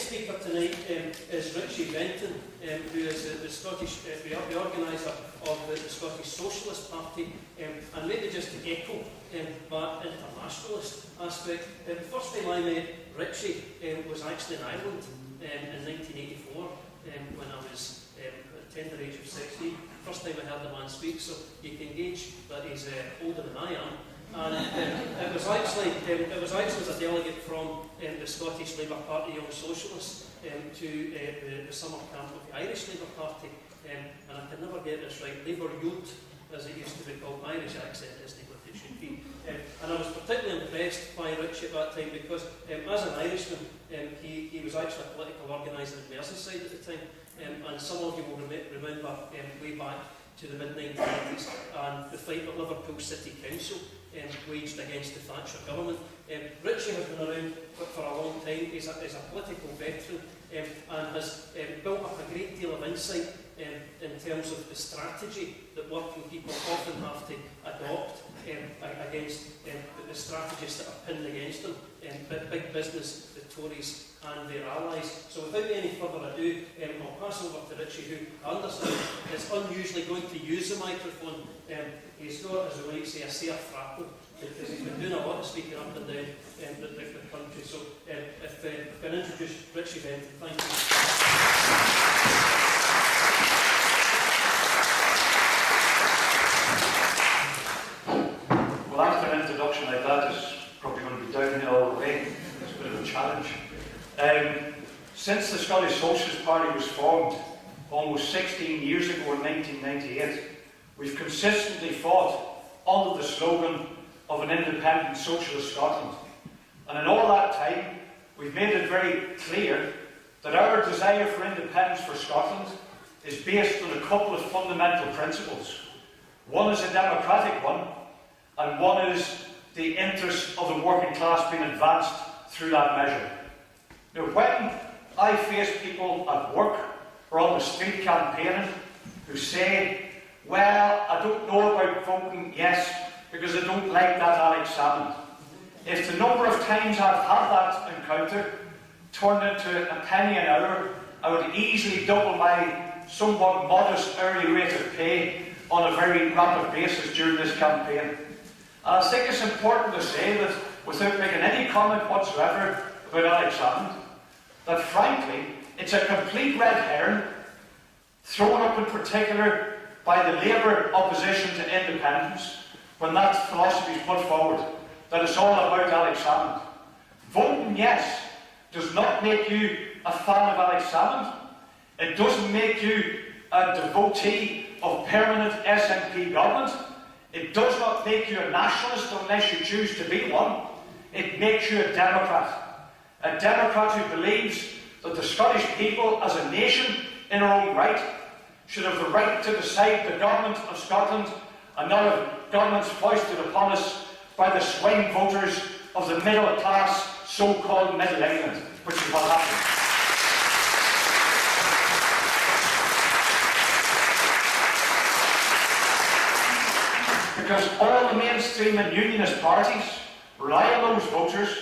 next speaker tonight is Richie Venton, who is the Scottish, the organiser of the Scottish Socialist Party, and maybe just to echo that internationalist aspect. The first time I met Richie was actually in Ireland in 1984, when I was at the tender age of 16. First time I heard the man speak, so you can gauge that he's older than I am. And it was actually as a delegate from the Scottish Labour Party Young Socialists to the summer camp of the Irish Labour Party, and I can never get this right, Labour Youth, as it used to be called. Irish accent isn't what it should be. And I was particularly impressed by Richie at that time because as an Irishman, he was actually a political organiser in Merseyside at the time, and some of you will remember way back to the mid-1990s and the fight that Liverpool City Council waged against the Thatcher government. Richie has been around for a long time. He's a political veteran and has built up a great deal of insight in terms of the strategy that working people often have to adopt against the strategies that are pinned against them, big business, the Tories and their allies. So without any further ado, I'll pass over to Richie, who I understand is unusually going to use the microphone. He's got, as we might say, a fair frapple, because he's been doing a lot of speaking up and down the country. So if I can introduce Richie Venton, thank you. Well, after an introduction like that, it's probably going to be downhill all the way. It's a bit of a challenge. Since the Scottish Socialist Party was formed almost 16 years ago in 1998, we've consistently fought under the slogan of an independent socialist Scotland. And in all that time, we've made it very clear that our desire for independence for Scotland is based on a couple of fundamental principles. One is a democratic one, and one is the interests of the working class being advanced through that measure. Now, when I face people at work or on the street campaigning who say, well, I don't know about voting yes because I don't like that Alex Salmond. If the number of times I've had that encounter turned into a penny an hour, I would easily double my somewhat modest hourly rate of pay on a very rapid basis during this campaign. And I think it's important to say that, without making any comment whatsoever about Alex Salmond, that frankly, it's a complete red herring, thrown up in particular by the Labour opposition to independence, when that philosophy is put forward, that it's all about Alex Salmond. Voting yes does not make you a fan of Alex Salmond. It doesn't make you a devotee of permanent SNP government. It does not make you a nationalist unless you choose to be one. It makes you a Democrat. A Democrat who believes that the Scottish people as a nation in our own right should have the right to decide the government of Scotland and not have governments foisted upon us by the swing voters of the middle class, so-called Middle England, which is what happened. Because all the mainstream and unionist parties rely on those voters,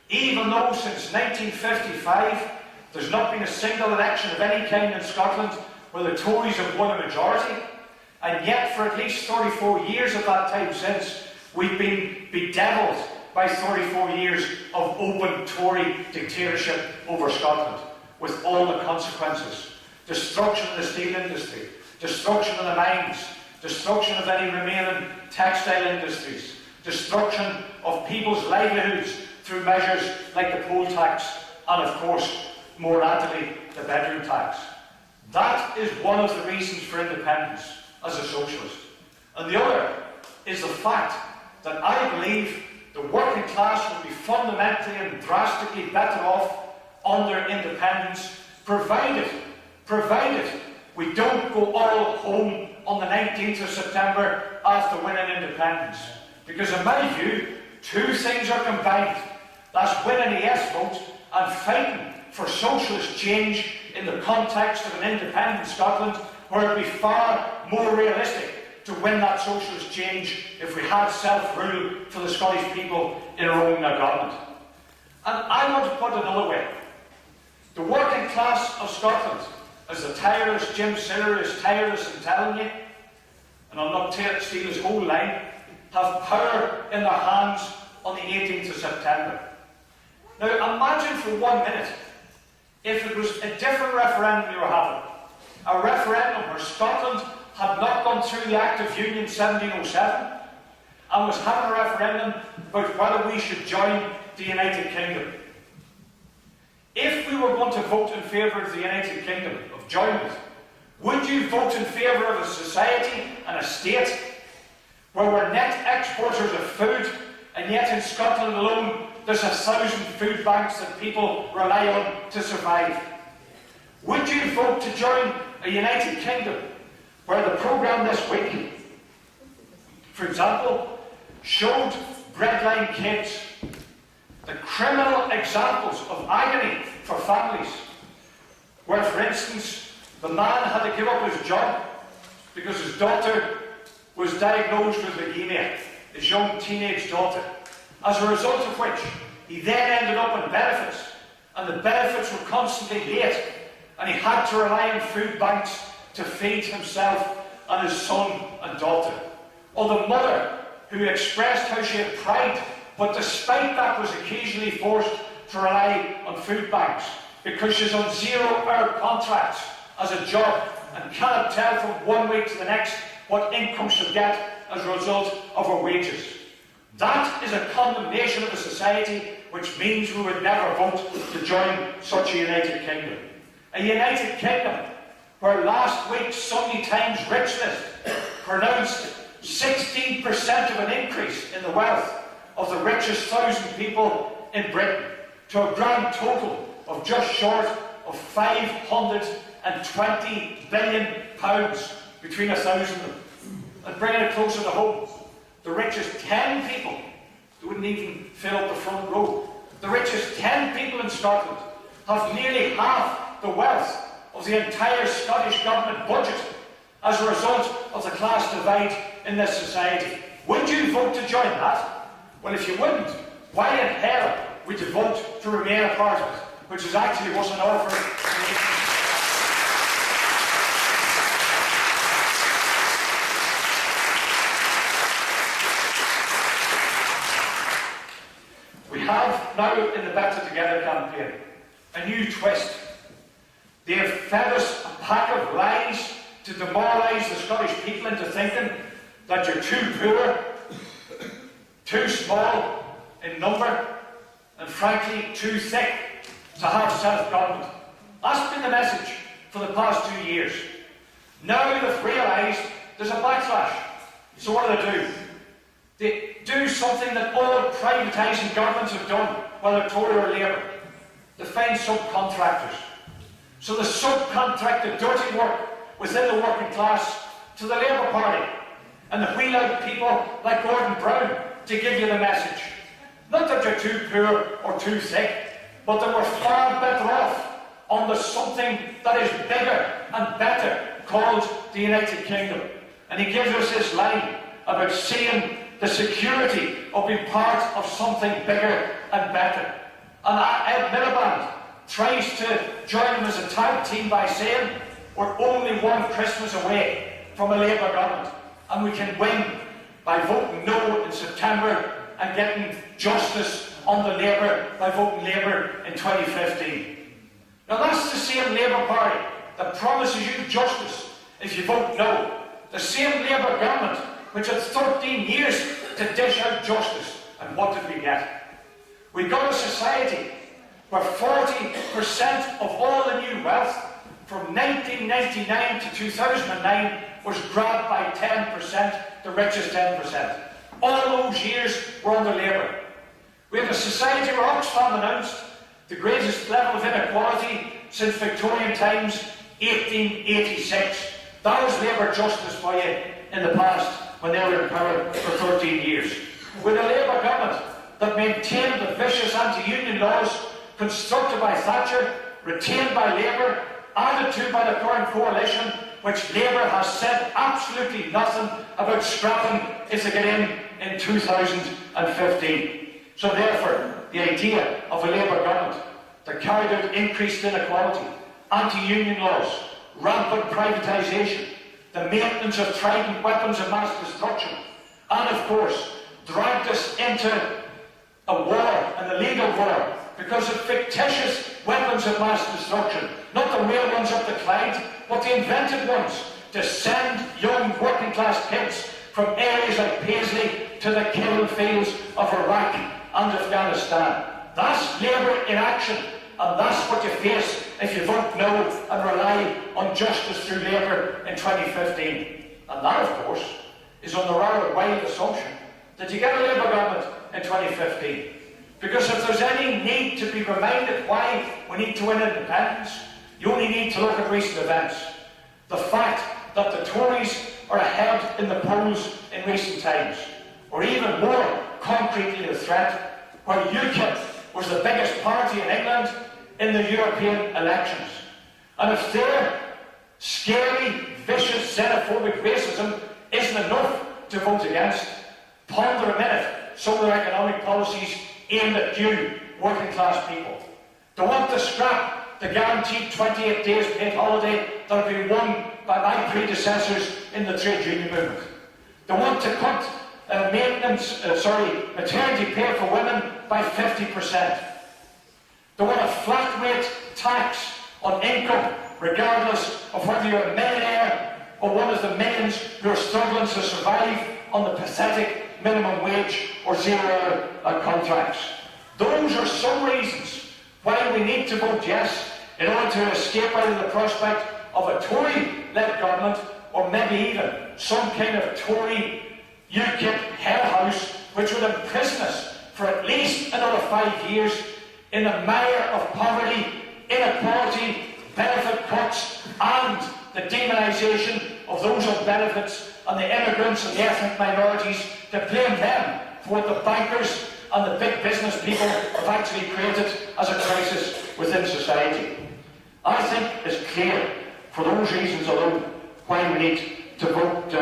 even though since 1955 there's not been a single election of any kind in Scotland where the Tories have won a majority, and yet for at least 34 years of that time since, we've been bedevilled by 34 years of open Tory dictatorship over Scotland, with all the consequences. Destruction of the steel industry, destruction of the mines, destruction of any remaining textile industries, destruction of people's livelihoods through measures like the poll tax and, of course, more latterly, the bedroom tax. That is one of the reasons for independence as a socialist. And the other is the fact that I believe the working class will be fundamentally and drastically better off under independence, provided we don't go all home on the 19th of September after winning independence. Because in my view, two things are combined. That's winning a yes vote and fighting for socialist change in the context of an independent Scotland, where it would be far more realistic to win that socialist change if we had self-rule for the Scottish people in our own government. And I want to put it another way. The Scotland, as the tireless Jim Siller is tireless in telling you, and I'll not steal his whole line, have power in their hands on the 18th of September. Now imagine for 1 minute if it was a different referendum you were having. A referendum where Scotland had not gone through the Act of Union 1707 and was having a referendum about whether we should join the United Kingdom. If we were going to vote in favour of the United Kingdom, of joining it, would you vote in favour of a society and a state where we're net exporters of food, and yet in Scotland alone there's 1,000 food banks that people rely on to survive? Would you vote to join a United Kingdom where the programme this week, for example, showed breadline kids the criminal examples of agony for families, where, for instance, the man had to give up his job because his daughter was diagnosed with leukemia, his young teenage daughter, as a result of which he then ended up on benefits, and the benefits were constantly late, and he had to rely on food banks to feed himself and his son and daughter. Or the mother who expressed how she had pride, but despite that was occasionally forced to rely on food banks because she's on 0-hour contracts as a job and cannot tell from 1 week to the next what income she'll get as a result of her wages. That is a condemnation of a society, which means we would never vote to join such a United Kingdom. A United Kingdom where last week's Sunday Times Rich List pronounced 16% of an increase in the wealth of the richest 1,000 people in Britain, to a grand total of just short of £520 billion between 1,000 of them. And bringing it closer to home, the richest 10 people, they wouldn't even fill up the front row, the richest 10 people in Scotland have nearly half the wealth of the entire Scottish Government budget as a result of the class divide in this society. Would you vote to join that? Well, if you wouldn't, why in hell would you vote to remain a part of it, which is actually what's an offer? We have now in the Better Together campaign a new twist. They have fed us a pack of lies to demoralise the Scottish people into thinking that you're too poor, too small in number, and frankly too thick to have self-government. That's been the message for the past 2 years. Now they've realised there's a backlash. So what do? They do something that all privatising governments have done, whether Tory or Labour. They find subcontractors. So they subcontract the dirty work within the working class to the Labour Party, and they wheel out people like Gordon Brown to give you the message. Not that you're too poor or too thick, but that we're far better off under something that is bigger and better called the United Kingdom. And he gives us this line about seeing the security of being part of something bigger and better. And Ed Miliband tries to join him as a tag team by saying we're only one Christmas away from a Labour government, and we can win by voting no in September and getting justice on the Labour by voting Labour in 2015. Now that's the same Labour Party that promises you justice if you vote no. The same Labour government which had 13 years to dish out justice. And what did we get? We got a society where 40% of all the new wealth from 1999 to 2009 was grabbed by 10%, the richest 10%. All those years were under Labour. We have a society where Oxfam announced the greatest level of inequality since Victorian times, 1886. That was Labour justice for you in the past when they were in power for 13 years. With a Labour government that maintained the vicious anti-union laws constructed by Thatcher, retained by Labour, added to by the current coalition, which Labour has said absolutely nothing about scrapping if they get in 2015. So therefore, the idea of a Labour government that carried out increased inequality, anti-union laws, rampant privatisation, the maintenance of trident weapons of mass destruction, and of course dragged us into a war, an illegal war, because of fictitious weapons of mass destruction, not the real ones up the Clyde, but the invented ones, to send young working class kids from areas like Paisley to the killing fields of Iraq and Afghanistan. That's Labour in action, and that's what you face if you vote no and rely on justice through Labour in 2015. And that, of course, is on the rather wild assumption that you get a Labour government in 2015. Because if there's any need to be reminded why we need to win independence, you only need to look at recent events. The fact that the Tories are ahead in the polls in recent times, or even more concretely the threat, where UKIP was the biggest party in England in the European elections. And if their scary, vicious, xenophobic racism isn't enough to vote against, ponder a minute some of their economic policies aimed at you, working class people. They want to scrap the guaranteed 28 days paid holiday that had been won by my predecessors in the trade union movement. They want to cut maternity pay for women by 50%. They want a flat rate tax on income, regardless of whether you're a millionaire or one of the millions who are struggling to survive on the pathetic minimum wage or zero-hour contracts. Those are some reasons why we need to vote yes in order to escape out of the prospect of a Tory-led government, or maybe even some kind of Tory UKIP hellhouse which would imprison us for at least another 5 years in a mire of poverty, inequality, benefit cuts, and the demonisation of those on benefits and the immigrants and the ethnic minorities, to blame them for what the bankers and the big business people have actually created as a crisis within society. I think it's clear, for those reasons alone, why we need to vote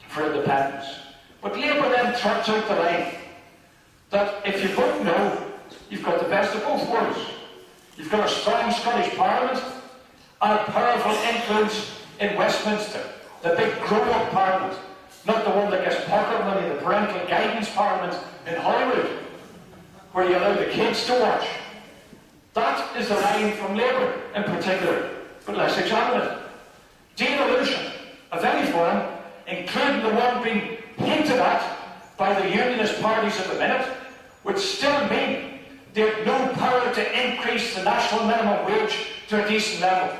for independence. But Labour then turns out the line that if you vote no, you've got the best of both worlds. You've got a strong Scottish Parliament and a powerful influence in Westminster, the big grow-up Parliament, not the one that gets pocket money, the parental guidance Parliament in Hollywood, where you allow the kids to watch. That is the line from Labour in particular, but let's examine it. Devolution of any form, including the one being hinted at by the unionist parties at the minute, would still mean they have no power to increase the national minimum wage to a decent level.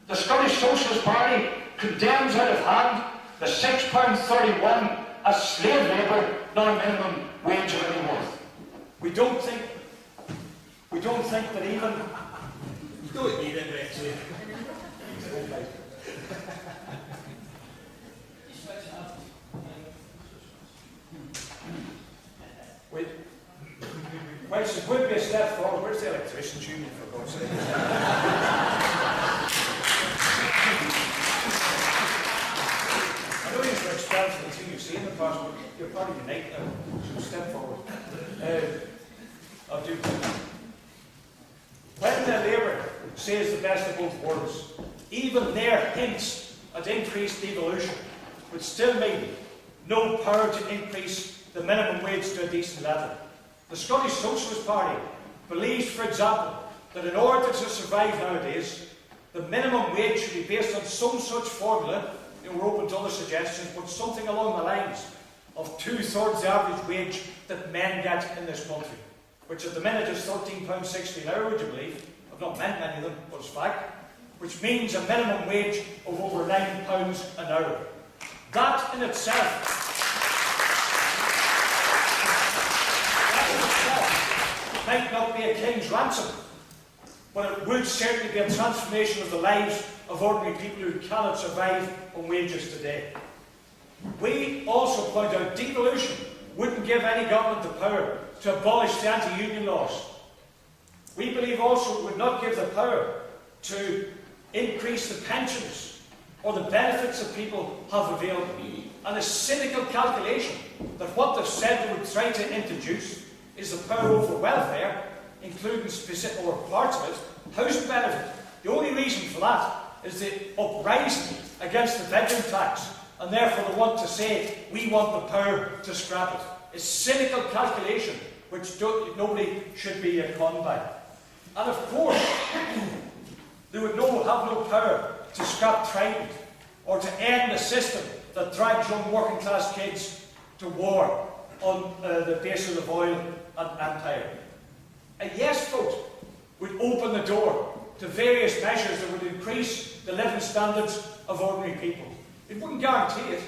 The Scottish Socialist Party condemns out of hand the £6.31 as slave labour, not a minimum wage of any worth. We don't think that even... Don't need it, Richie. Wait. Whilst it would be a step forward, where's the electrician's union, for God's sake? I know you've experienced the thing you've seen in the past, but you're part of Unite now, so step forward. I'll do that. When the Labour says the best of both worlds, even their hints at increased devolution would still mean no power to increase the minimum wage to a decent level. The Scottish Socialist Party believes, for example, that in order to survive nowadays, the minimum wage should be based on some such formula, we're open to other suggestions, but something along the lines of 2/3 the average wage that men get in this country, which at the minute is £13.60 an hour, would you believe? I've not met many of them, but it's fact. Which means a minimum wage of over £9 an hour. That in itself might not be a king's ransom, but it would certainly be a transformation of the lives of ordinary people who cannot survive on wages today. We also point out devolution wouldn't give any government the power to abolish the anti-union laws. We believe also it would not give the power to increase the pensions or the benefits that people have available. And a cynical calculation that what they've said they would try to introduce is the power over welfare, including specific or parts of it, housing benefit. The only only reason for that is the uprising against the bedroom tax, and therefore they want to say, we want the power to scrap it. It's cynical calculation which nobody should be conned by. And of course, they would have no power to scrap Trident or to end a system that drags young working class kids to war on the basis of oil and empire. A yes vote would open the door to various measures that would increase the living standards of ordinary people. It wouldn't guarantee it,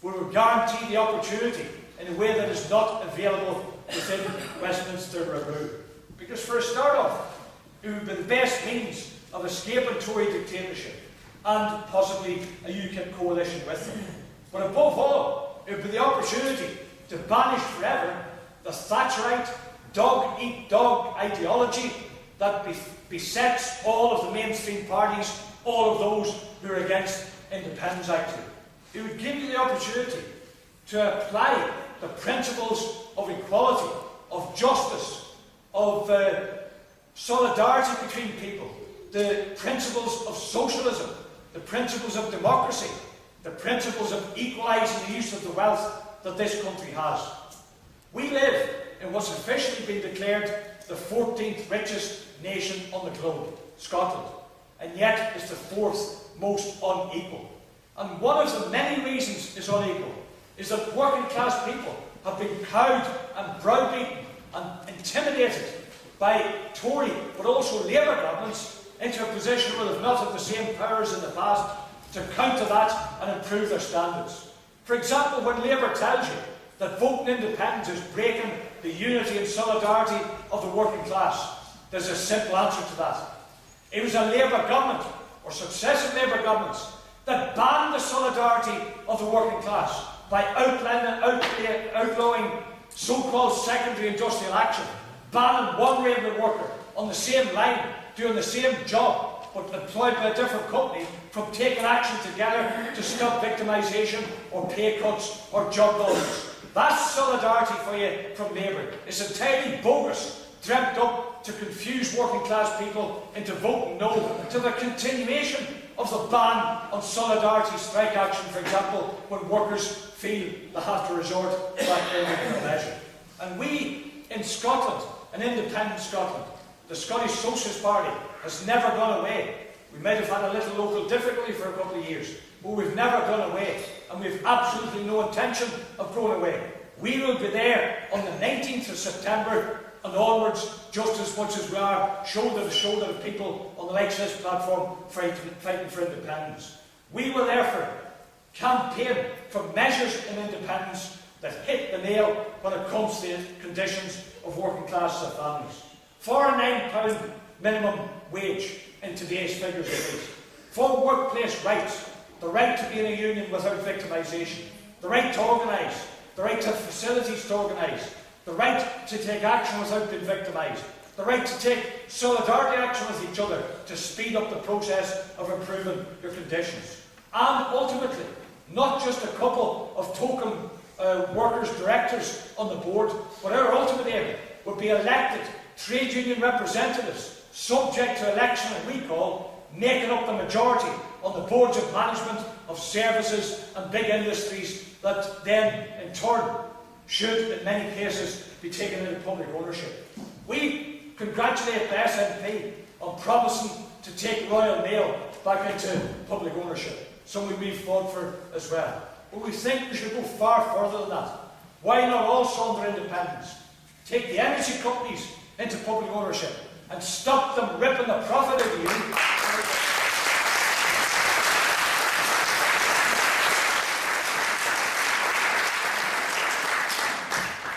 but it would guarantee the opportunity in a way that is not available within Westminster rule. Because for a start off, it would be the best means of escaping Tory dictatorship and possibly a UKIP coalition with them. But above all, it would be the opportunity to banish forever the Thatcherite dog-eat-dog ideology that besets all of the mainstream parties, all of those who are against independence actually. It would give you the opportunity to apply the principles of equality, of justice, of solidarity between people, the principles of socialism, the principles of democracy, the principles of equalising the use of the wealth that this country has. We live in what's officially been declared the 14th richest nation on the globe, Scotland, and yet it's the 4th most unequal. And one of the many reasons it's unequal is that working class people have been cowed and browbeaten and intimidated by Tory but also Labour governments into a position where they've not had the same powers in the past to counter that and improve their standards. For example, when Labour tells you that voting independence is breaking the unity and solidarity of the working class, there's a simple answer to that. It was a Labour government, or successive Labour governments, that banned the solidarity of the working class by outlawing so-called secondary industrial action, banning one railway worker on the same line, doing the same job, but employed by a different company, from taking action together to stop victimisation or pay cuts or job losses. That's solidarity for you from Labour. It's entirely bogus, dreamt up to confuse working class people into voting no to the continuation of the ban on solidarity strike action, for example, when workers feel they have to resort to that kind of measure. And we in Scotland, an independent Scotland, the Scottish Socialist Party has never gone away. We might have had a little local difficulty for a couple of years, but we've never gone away, and we've absolutely no intention of going away. We will be there on the 19th of September and onwards, just as much as we are shoulder to shoulder with people on the likes of this platform fighting for independence. We will therefore campaign for measures in independence that hit the nail when it comes to the conditions of working class families. For a £9 minimum wage in today's figures at least. For workplace rights, the right to be in a union without victimisation, the right to organise, the right to have facilities to organise, the right to take action without being victimised, the right to take solidarity action with each other to speed up the process of improving your conditions. And ultimately, not just a couple of token workers, directors on the board, but our ultimate aim would be elected trade union representatives, subject to election and recall, making up the majority on the boards of management of services and big industries that then, in turn, should, in many cases, be taken into public ownership. We congratulate the SNP on promising to take Royal Mail back into public ownership, something we've fought for as well. But we think we should go far further than that. Why not also under independence? Take the energy companies into public ownership and stop them ripping the profit out of you.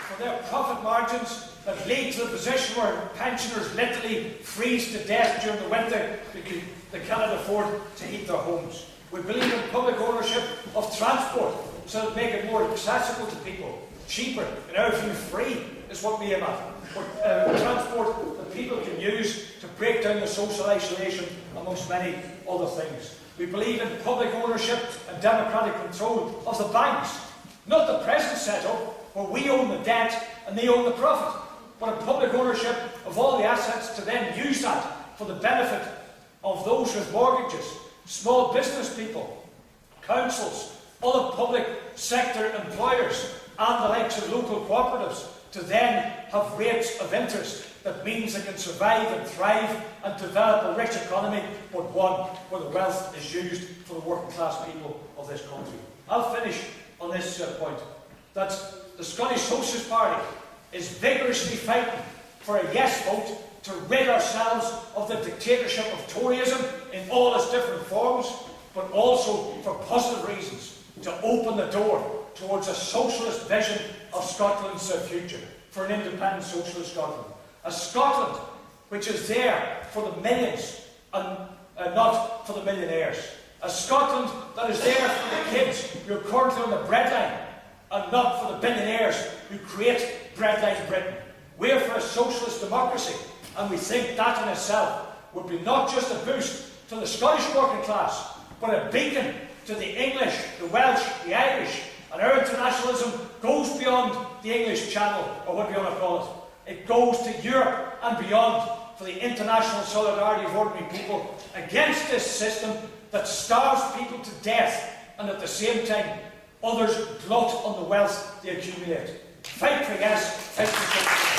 For their profit margins that lead to the position where pensioners literally freeze to death during the winter because they cannot afford to heat their homes. We believe in public ownership of transport so that make it more accessible to people, cheaper, in our view free is what we aim at. But transport that people can use to break down the social isolation amongst many other things. We believe in public ownership and democratic control of the banks, not the present setup where we own the debt and they own the profit, but in public ownership of all the assets to then use that for the benefit of those with mortgages, small business people, councils, other public sector employers, and the likes of local cooperatives to then have rates of interest that means they can survive and thrive and develop a rich economy, but one where the wealth is used for the working class people of this country. I'll finish on this point, that the Scottish Socialist Party is vigorously fighting for a yes vote to rid ourselves of the dictatorship of Toryism in all its different forms, but also for positive reasons, to open the door towards a socialist vision of Scotland's future, for an independent socialist Scotland. A Scotland which is there for the millions and not for the millionaires. A Scotland that is there for the kids who are currently on the breadline and not for the billionaires who create breadline Britain. We're for a socialist democracy, and we think that in itself would be not just a boost to the Scottish working class, but a beacon to the English, the Welsh, the Irish. And our internationalism goes beyond the English Channel, or what we want to call it. It goes to Europe and beyond for the international solidarity of ordinary people against this system that starves people to death, and at the same time others glut on the wealth they accumulate. Fight for yes, fight for